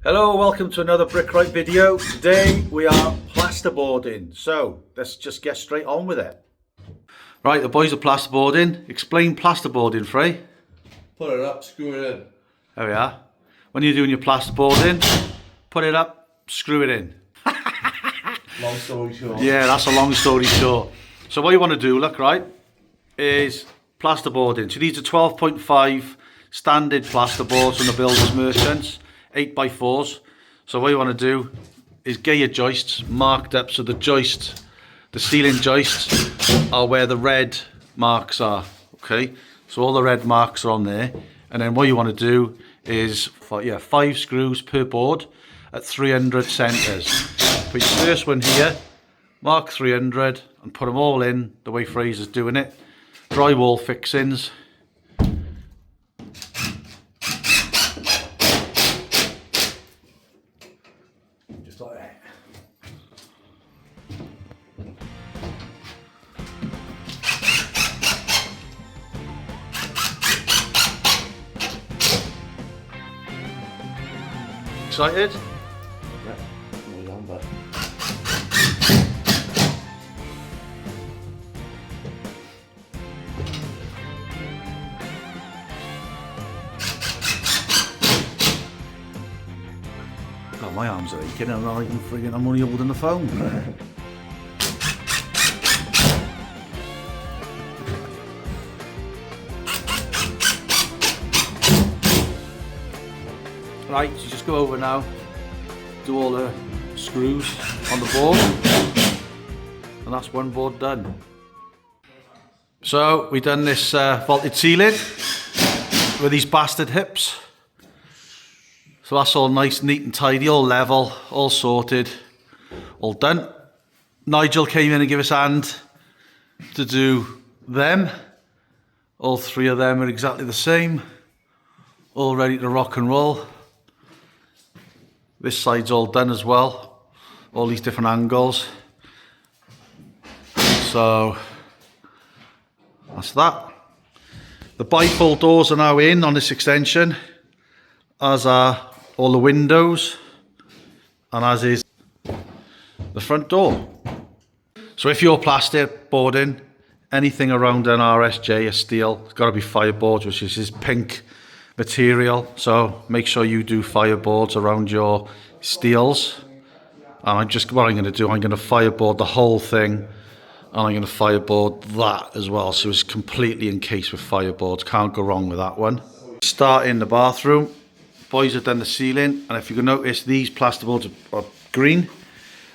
Hello, welcome to another Brickright video. Today we are plasterboarding, so let's just get straight on with it. Right, the boys are plasterboarding. Explain plasterboarding, Frey. Put it up, screw it in. There we are. When you're doing your plasterboarding, put it up, screw it in. Long story short. Yeah, that's a long story short. So what you want to do, look, right, is plasterboarding. So these are 12.5 standard plasterboards from the builders merchants. 8x4s. So what you want to do is get your joists marked up, so the ceiling joists are where the red marks are. Okay, so all the red marks are on there, and then what you want to do is 5 screws per board at 300 centres. Put your first one here, mark 300, and put them all in the way Fraser's doing it. Drywall fixings. Like that. Excited? Yeah, no longer. God, my arms are aching. I'm not even friggin', I'm only holding the phone. Right, so just go over now, do all the screws on the board, and that's one board done. So we've done this vaulted ceiling with these bastard hips. So that's all nice, neat and tidy, all level, all sorted, all done. Nigel came in and gave us a hand to do them. All 3 of them are exactly the same, all ready to rock and roll. This side's all done as well, all these different angles. So that's that. The bifold doors are now in on this extension, as are all the windows, and as is the front door. So if you're plasterboarding anything around an RSJ, a steel, it's got to be fireboards, which is this pink material. So make sure you do fireboards around your steels. And what I'm going to do, I'm going to fireboard the whole thing, and I'm going to fireboard that as well. So it's completely encased with fireboards. Can't go wrong with that one. Start in the bathroom. Boys have done the ceiling, and if you can notice, these plasterboards are green,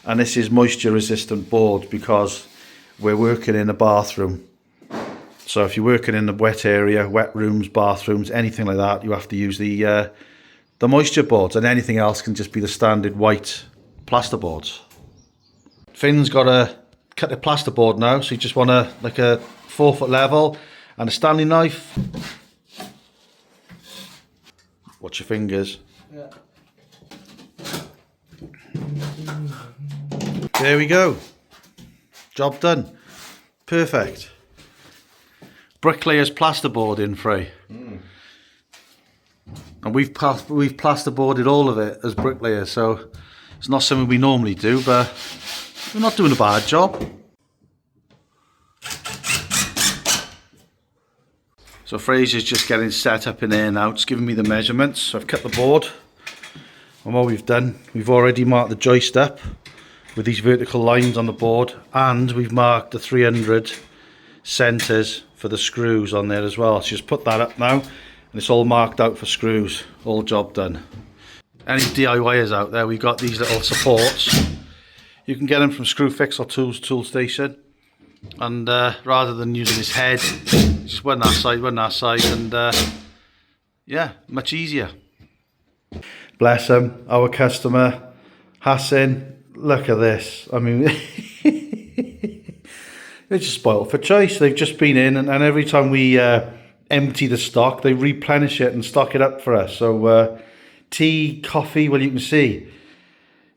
and this is moisture resistant board because we're working in a bathroom. So if you're working in the wet area, wet rooms, bathrooms, anything like that, you have to use the moisture boards, and anything else can just be the standard white plasterboards. Finn's got to cut the plasterboard now, so you just want like a 4-foot level and a Stanley knife. Watch your fingers. Yeah. There we go. Job done. Perfect. Bricklayers plasterboarding, Frey. And we've plasterboarded all of it as bricklayers, so it's not something we normally do, but we're not doing a bad job. So Fraser's just getting set up in there now, just giving me the measurements. So I've cut the board, and what we've done, we've already marked the joist up with these vertical lines on the board, and we've marked the 300 centres for the screws on there as well. So just put that up now, and it's all marked out for screws, all job done. Any DIYers out there, we've got these little supports. You can get them from Screwfix or Tool Station, and rather than using this head, just one that side, and yeah, much easier. Bless him, our customer, Hassan. Look at this. I mean, they're just spoiled for choice. They've just been in, and every time we empty the stock, they replenish it and stock it up for us. So tea, coffee, well, you can see,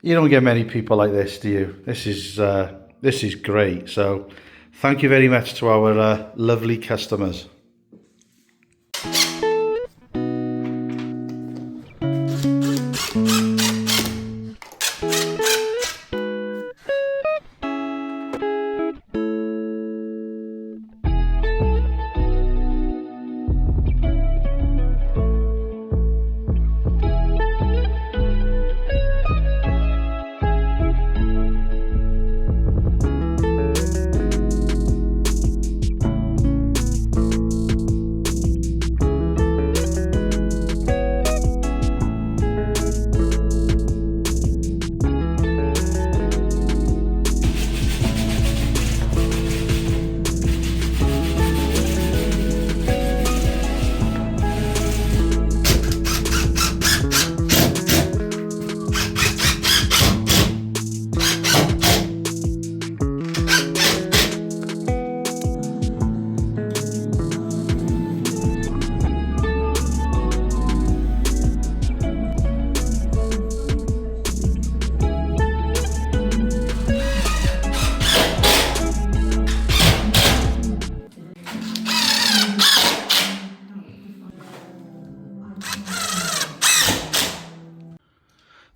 you don't get many people like this, do you? This is great. So thank you very much to our lovely customers.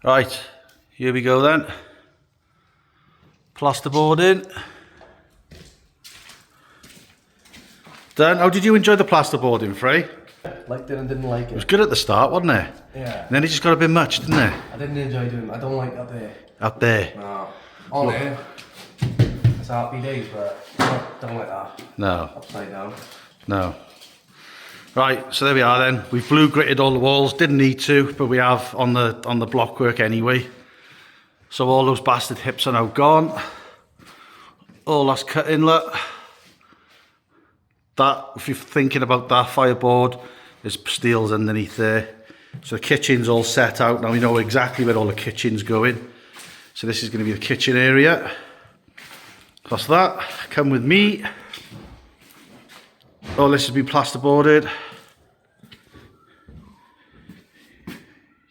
Right, here we go then. Plasterboarding. Dan, how did you enjoy the plasterboarding, Frey? Liked it and didn't like It was it. good at the start, wasn't it? Yeah. And then it just got a bit much, didn't it? I didn't enjoy doing it. I don't like up there. Up there. No. On there. It's happy days, but don't like that. No. Upside down. No. Right, so there we are then. We've blue gritted all the walls. Didn't need to, but we have on the blockwork anyway. So all those bastard hips are now gone. All that's cut in, look. That, if you're thinking about that fireboard, there's steels underneath there. So the kitchen's all set out. Now we know exactly where all the kitchen's going. So this is going to be the kitchen area. That's that. Come with me. All this has been plasterboarded.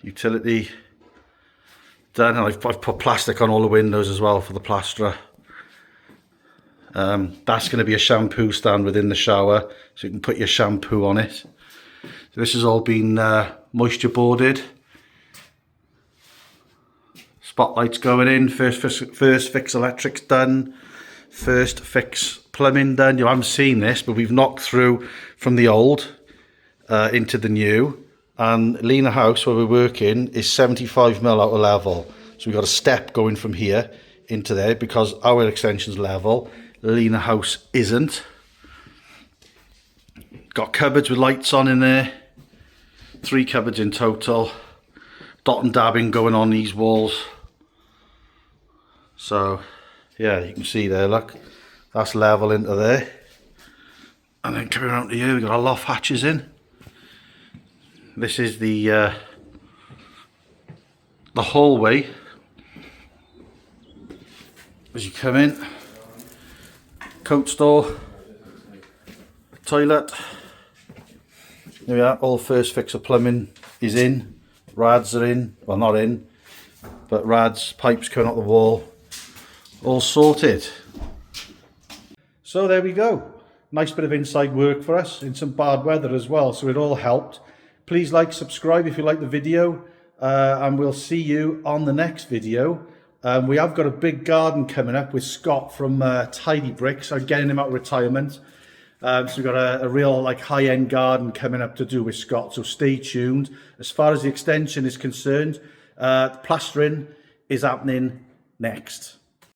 Utility done, and I've put plastic on all the windows as well for the plasterer. That's going to be a shampoo stand within the shower, so you can put your shampoo on it. So this has all been moisture boarded. Spotlights going in. First fix electrics done. First fix plumbing done. You haven't seen this, but we've knocked through from the old into the new. And Lena House, where we're working, is 75mm out of level. So we've got a step going from here into there because our extension's level. Lena House isn't. Got cupboards with lights on in there. 3 cupboards in total. Dot and dabbing going on these walls. So, yeah, you can see there, look. That's level into there. And then coming around to here, we've got our loft hatches in. This is the hallway as you come in. Coat store, toilet. There we are. All first fix of plumbing is in. Rads are in. Well, not in, but rads, pipes coming out the wall, all sorted. So there we go. Nice bit of inside work for us in some bad weather as well. So it all helped. Please like, subscribe if you like the video, and we'll see you on the next video. We have got a big garden coming up with Scott from Tidy Bricks. I'm getting him out of retirement. So we've got a real like high-end garden coming up to do with Scott, so stay tuned. As far as the extension is concerned, plastering is happening next.